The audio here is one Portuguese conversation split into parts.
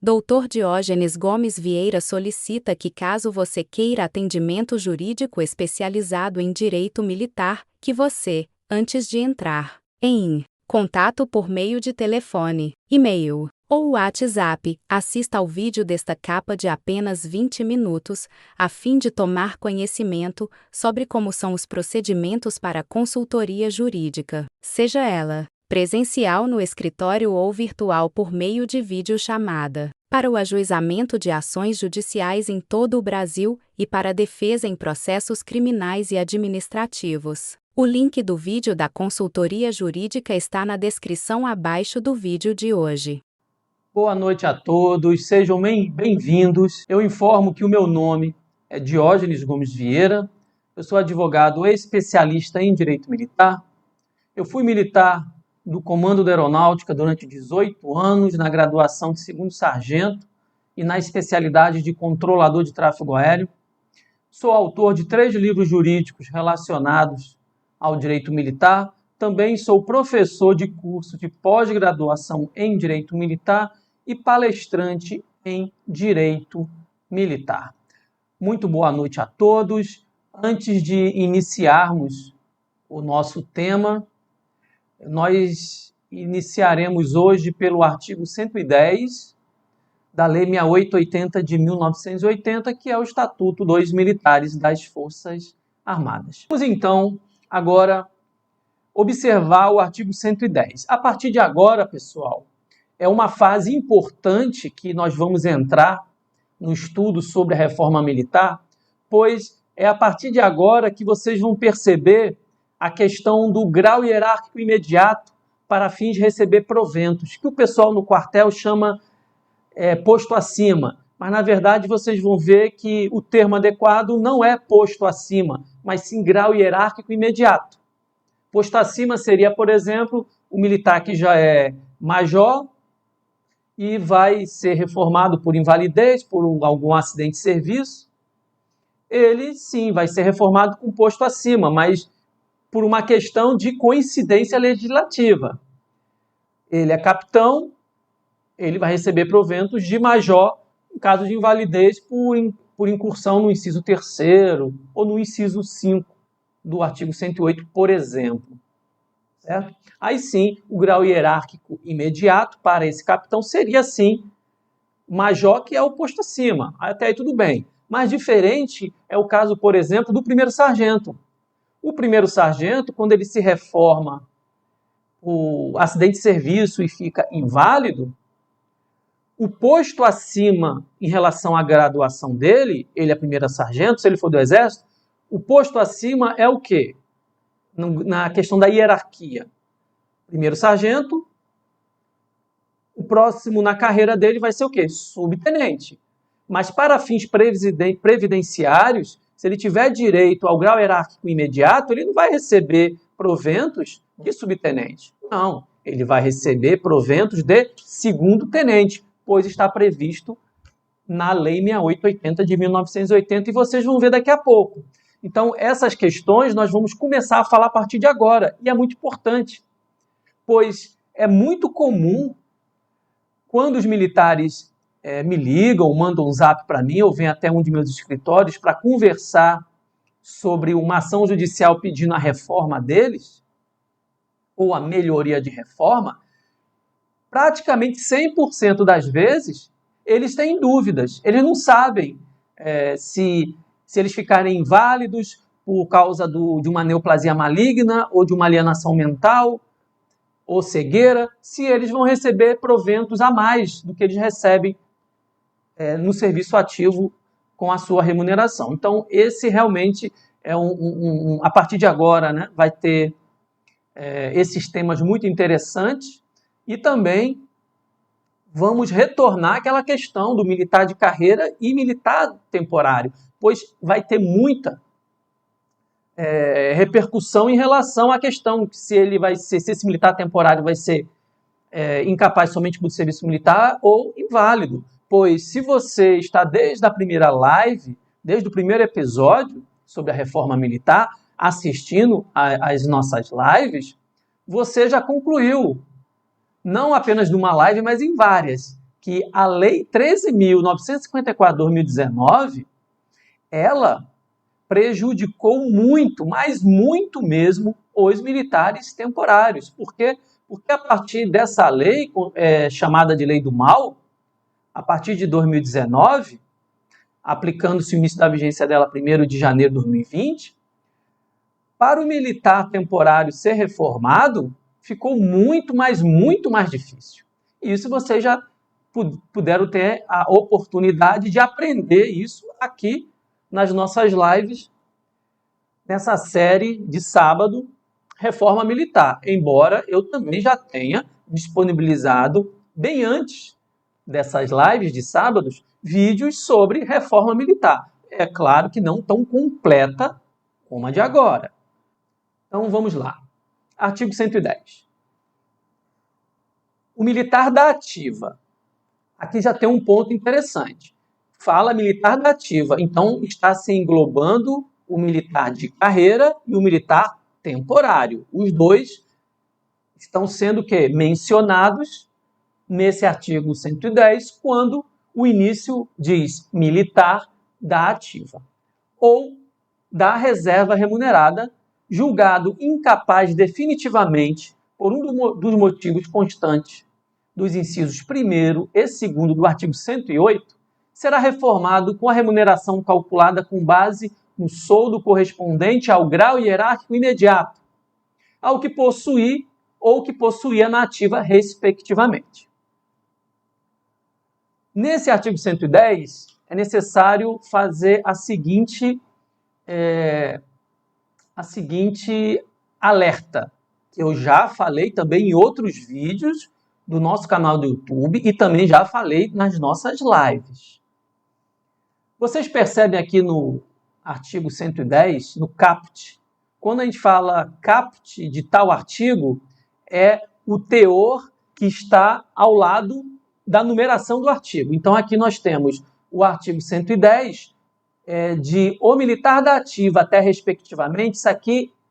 Doutor Diógenes Gomes Vieira solicita que, caso você queira atendimento jurídico especializado em direito militar, que você, antes de entrar em contato por meio de telefone, e-mail ou WhatsApp, assista ao vídeo desta capa de apenas 20 minutos, a fim de tomar conhecimento sobre como são os procedimentos para consultoria jurídica, seja ela presencial no escritório ou virtual por meio de videochamada, para o ajuizamento de ações judiciais em todo o Brasil e para a defesa em processos criminais e administrativos. O link do vídeo da consultoria jurídica está na descrição abaixo do vídeo de hoje. Boa noite a todos, sejam bem-vindos. Eu informo que o meu nome é Diógenes Gomes Vieira, eu sou advogado especialista em direito militar. Eu fui militar do Comando da Aeronáutica durante 18 anos, na graduação de segundo sargento e na especialidade de controlador de tráfego aéreo. Sou autor de 3 livros jurídicos relacionados ao direito militar. Também sou professor de curso de pós-graduação em direito militar e palestrante em direito militar. Muito boa noite a todos. Antes de iniciarmos o nosso tema, nós iniciaremos hoje pelo artigo 110 da Lei 6880 de 1980, que é o Estatuto dos Militares das Forças Armadas. Vamos então agora observar o artigo 110. A partir de agora, pessoal, é uma fase importante que nós vamos entrar no estudo sobre a reforma militar, pois é a partir de agora que vocês vão perceber a questão do grau hierárquico imediato para fins de receber proventos, que o pessoal no quartel chama posto acima. Mas, na verdade, vocês vão ver que o termo adequado não é posto acima, mas sim grau hierárquico imediato. Posto acima seria, por exemplo, o militar que já é major e vai ser reformado por invalidez, por algum acidente de serviço. Ele, sim, vai ser reformado com posto acima, mas por uma questão de coincidência legislativa. Ele é capitão, ele vai receber proventos de major em caso de invalidez por incursão no inciso 3º ou no inciso 5 do artigo 108, por exemplo. Certo? Aí sim, o grau hierárquico imediato para esse capitão seria, sim, major, que é o posto acima. Até aí tudo bem. Mas diferente é o caso, por exemplo, do primeiro sargento. O primeiro sargento, quando ele se reforma o acidente de serviço e fica inválido, o posto acima em relação à graduação dele, ele é primeiro sargento, se ele for do Exército, o posto acima é o quê? Na questão da hierarquia. Primeiro sargento, o próximo na carreira dele vai ser o quê? Subtenente. Mas para fins previdenciários, se ele tiver direito ao grau hierárquico imediato, ele não vai receber proventos de subtenente. Não, ele vai receber proventos de segundo tenente, pois está previsto na Lei 6880 de 1980, e vocês vão ver daqui a pouco. Então, essas questões nós vamos começar a falar a partir de agora, e é muito importante, pois é muito comum, quando os militares me ligam, mandam um zap para mim, ou vêm até um de meus escritórios para conversar sobre uma ação judicial pedindo a reforma deles, ou a melhoria de reforma, praticamente 100% das vezes, eles têm dúvidas. Eles não sabem se eles ficarem inválidos por causa de uma neoplasia maligna, ou de uma alienação mental, ou cegueira, se eles vão receber proventos a mais do que eles recebem no serviço ativo com a sua remuneração. Então, esse realmente é a partir de agora, né, vai ter esses temas muito interessantes, e também vamos retornar àquela questão do militar de carreira e militar temporário, pois vai ter muita repercussão em relação à questão se esse militar temporário vai ser incapaz somente do serviço militar ou inválido. Pois se você está desde a primeira live, desde o primeiro episódio sobre a reforma militar, assistindo às nossas lives, você já concluiu, não apenas numa live, mas em várias, que a Lei 13.954 de 2019, ela prejudicou muito, mas muito mesmo, os militares temporários. Por quê? Porque a partir dessa lei, chamada de Lei do Mal, a partir de 2019, aplicando-se o início da vigência dela 1º de janeiro de 2020, para o militar temporário ser reformado, ficou muito mais difícil. E isso vocês já puderam ter a oportunidade de aprender isso aqui nas nossas lives, nessa série de sábado, Reforma Militar. Embora eu também já tenha disponibilizado, bem antes dessas lives de sábados, vídeos sobre reforma militar. É claro que não tão completa como a de agora. Então vamos lá. Artigo 110. O militar da ativa. Aqui já tem um ponto interessante. Fala militar da ativa, então está se englobando o militar de carreira e o militar temporário. Os dois estão sendo mencionados nesse artigo 110, quando o início diz militar da ativa ou da reserva remunerada, julgado incapaz definitivamente por um dos motivos constantes dos incisos 1º e 2º do artigo 108, será reformado com a remuneração calculada com base no soldo correspondente ao grau hierárquico imediato, ao que possuir ou que possuía na ativa, respectivamente. Nesse artigo 110, é necessário fazer a seguinte alerta, que eu já falei também em outros vídeos do nosso canal do YouTube e também já falei nas nossas lives. Vocês percebem aqui no artigo 110, no caput, quando a gente fala caput de tal artigo, é o teor que está ao lado da numeração do artigo. Então aqui nós temos o artigo 110, de o militar da ativa até respectivamente,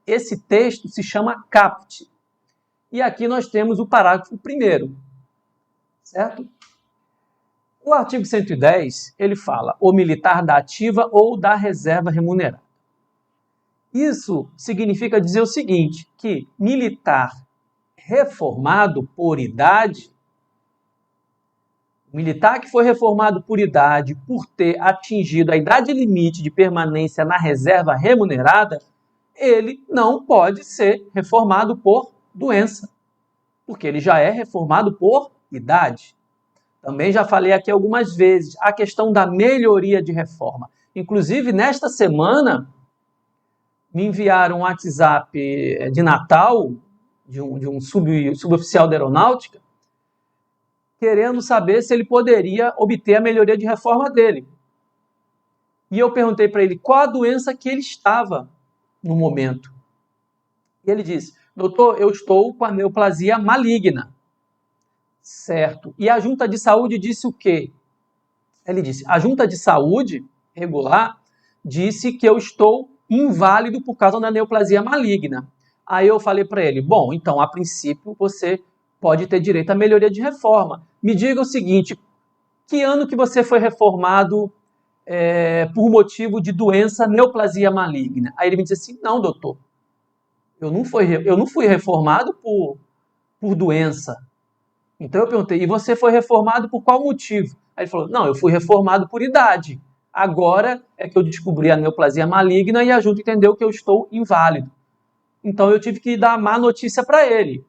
esse texto se chama caput. E aqui nós temos o parágrafo 1º, certo? O artigo 110, ele fala o militar da ativa ou da reserva remunerada. Isso significa dizer o seguinte, que militar reformado por idade, o militar que foi reformado por idade, por ter atingido a idade limite de permanência na reserva remunerada, ele não pode ser reformado por doença, porque ele já é reformado por idade. Também já falei aqui algumas vezes a questão da melhoria de reforma. Inclusive, nesta semana, me enviaram um WhatsApp de Natal, de um suboficial da aeronáutica, querendo saber se ele poderia obter a melhoria de reforma dele. E eu perguntei para ele qual a doença que ele estava no momento. E ele disse, doutor, eu estou com a neoplasia maligna. Certo. E a junta de saúde disse o quê? Ele disse, a junta de saúde regular disse que eu estou inválido por causa da neoplasia maligna. Aí eu falei para ele, bom, então, a princípio, você pode ter direito à melhoria de reforma. Me diga o seguinte, que ano que você foi reformado por motivo de doença neoplasia maligna? Aí ele me disse assim, não, doutor, eu não fui reformado por doença. Então eu perguntei, e você foi reformado por qual motivo? Aí ele falou, não, eu fui reformado por idade. Agora é que eu descobri a neoplasia maligna e a junta entendeu que eu estou inválido. Então eu tive que dar má notícia para ele.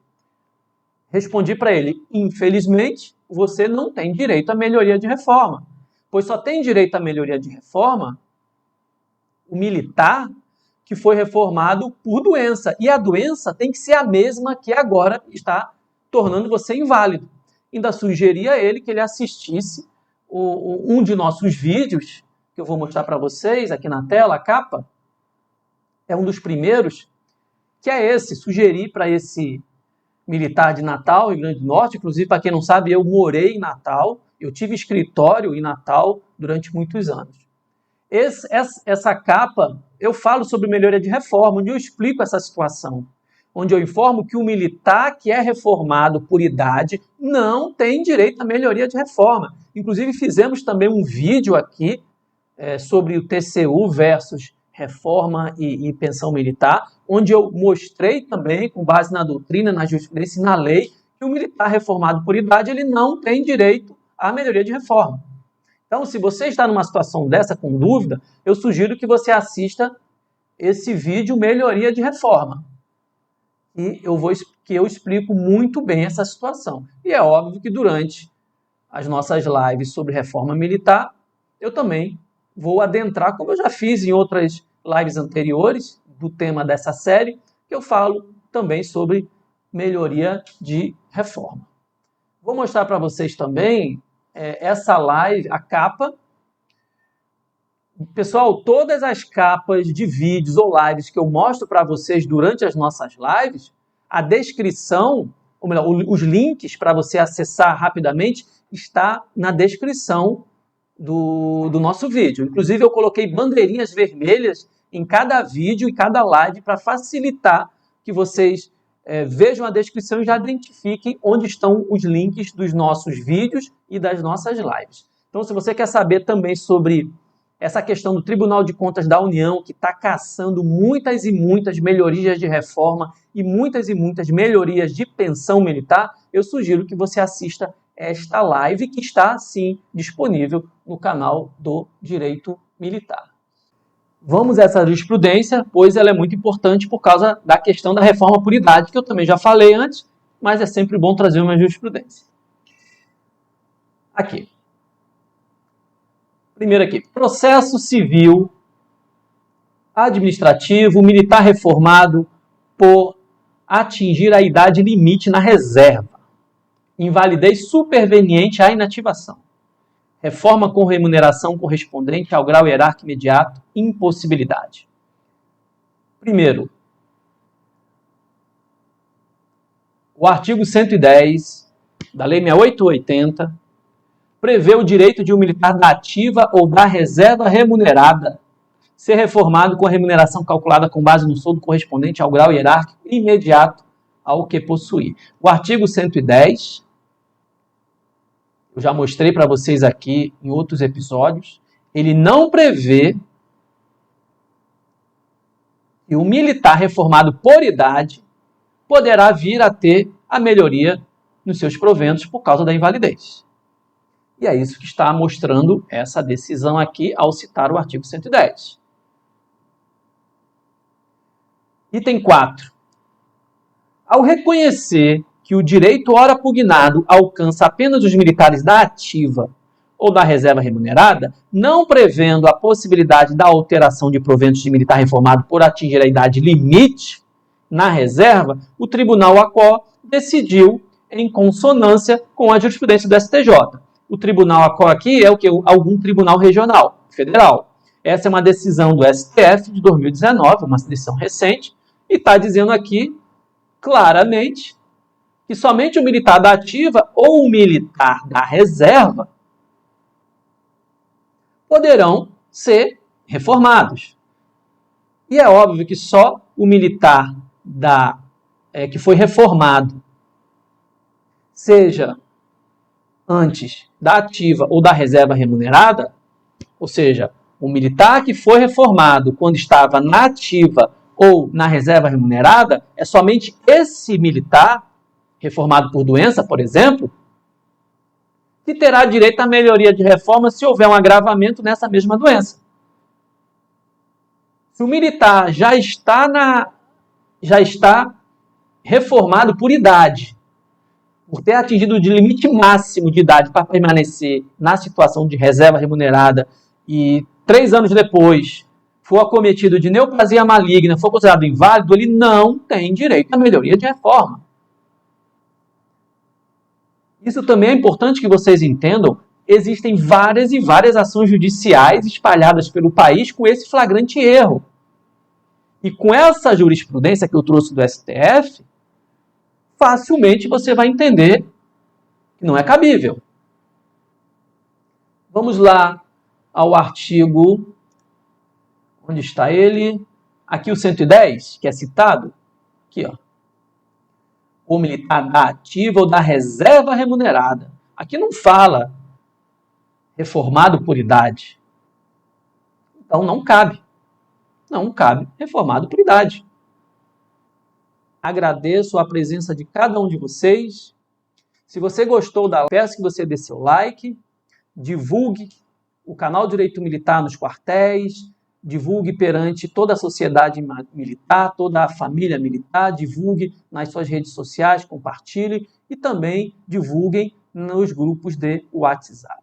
Respondi para ele, infelizmente, você não tem direito à melhoria de reforma. Pois só tem direito à melhoria de reforma o militar que foi reformado por doença. E a doença tem que ser a mesma que agora está tornando você inválido. Ainda sugeri a ele que ele assistisse um de nossos vídeos, que eu vou mostrar para vocês aqui na tela, a capa, é um dos primeiros, que é esse, sugeri para esse militar de Natal, Rio Grande do Norte, inclusive, para quem não sabe, eu morei em Natal, eu tive escritório em Natal durante muitos anos. Essa capa, eu falo sobre melhoria de reforma, onde eu explico essa situação. onde eu informo que o militar que é reformado por idade não tem direito à melhoria de reforma. Inclusive, fizemos também um vídeo aqui sobre o TCU versus reforma e pensão militar, onde eu mostrei também, com base na doutrina, na jurisprudência e na lei, que o militar reformado por idade ele não tem direito à melhoria de reforma. Então, se você está numa situação dessa, com dúvida, eu sugiro que você assista esse vídeo Melhoria de Reforma. E eu explico muito bem essa situação. E é óbvio que durante as nossas lives sobre reforma militar, eu também vou adentrar, como eu já fiz em outras lives anteriores do tema dessa série, que eu falo também sobre melhoria de reforma. Vou mostrar para vocês também essa live, a capa. Pessoal, todas as capas de vídeos ou lives que eu mostro para vocês durante as nossas lives, a descrição, ou melhor, os links para você acessar rapidamente, está na descrição do nosso vídeo. Inclusive, eu coloquei bandeirinhas vermelhas em cada vídeo e cada live para facilitar que vocês vejam a descrição e já identifiquem onde estão os links dos nossos vídeos e das nossas lives. Então, se você quer saber também sobre essa questão do Tribunal de Contas da União, que está caçando muitas e muitas melhorias de reforma e muitas melhorias de pensão militar, eu sugiro que você assista esta live, que está, sim, disponível no canal do Direito Militar. Vamos a essa jurisprudência, pois ela é muito importante por causa da questão da reforma por idade, que eu também já falei antes, mas é sempre bom trazer uma jurisprudência. Aqui. Primeiro aqui, processo civil administrativo militar reformado por atingir a idade limite na reserva. Invalidez superveniente à inativação. Reforma com remuneração correspondente ao grau hierárquico imediato, impossibilidade. Primeiro, o artigo 110 da Lei 6880 prevê o direito de um militar da ativa ou da reserva remunerada ser reformado com a remuneração calculada com base no soldo correspondente ao grau hierárquico imediato ao que possuir. O artigo 110, eu já mostrei para vocês aqui em outros episódios, ele não prevê que o militar reformado por idade poderá vir a ter a melhoria nos seus proventos por causa da invalidez. E é isso que está mostrando essa decisão aqui ao citar o artigo 110. Item 4. Ao reconhecer que o direito ora pugnado alcança apenas os militares da ativa ou da reserva remunerada, não prevendo a possibilidade da alteração de proventos de militar reformado por atingir a idade limite na reserva, o Tribunal ACO decidiu em consonância com a jurisprudência do STJ. O Tribunal ACO aqui é o que? Algum tribunal regional, federal. Essa é uma decisão do STF de 2019, uma decisão recente, e está dizendo aqui claramente que somente o militar da ativa ou o militar da reserva poderão ser reformados. E é óbvio que só o militar que foi reformado, seja antes da ativa ou da reserva remunerada, ou seja, o militar que foi reformado quando estava na ativa ou na reserva remunerada, é somente esse militar reformado por doença, por exemplo, que terá direito à melhoria de reforma se houver um agravamento nessa mesma doença. Se o militar já está reformado por idade, por ter atingido o limite máximo de idade para permanecer na situação de reserva remunerada e 3 anos depois for acometido de neoplasia maligna, for considerado inválido, ele não tem direito à melhoria de reforma. Isso também é importante que vocês entendam. Existem várias e várias ações judiciais espalhadas pelo país com esse flagrante erro. E com essa jurisprudência que eu trouxe do STF, facilmente você vai entender que não é cabível. Vamos lá ao artigo... Onde está ele? Aqui o 110, que é citado. Aqui, ó. ou militar da ativa ou da reserva remunerada. Aqui não fala reformado por idade. Então não cabe. Não cabe reformado por idade. Agradeço a presença de cada um de vocês. Se você gostou da aula, peço que você dê seu like, divulgue o canal Direito Militar nos quartéis, divulgue perante toda a sociedade militar, toda a família militar, divulgue nas suas redes sociais, compartilhe e também divulguem nos grupos de WhatsApp.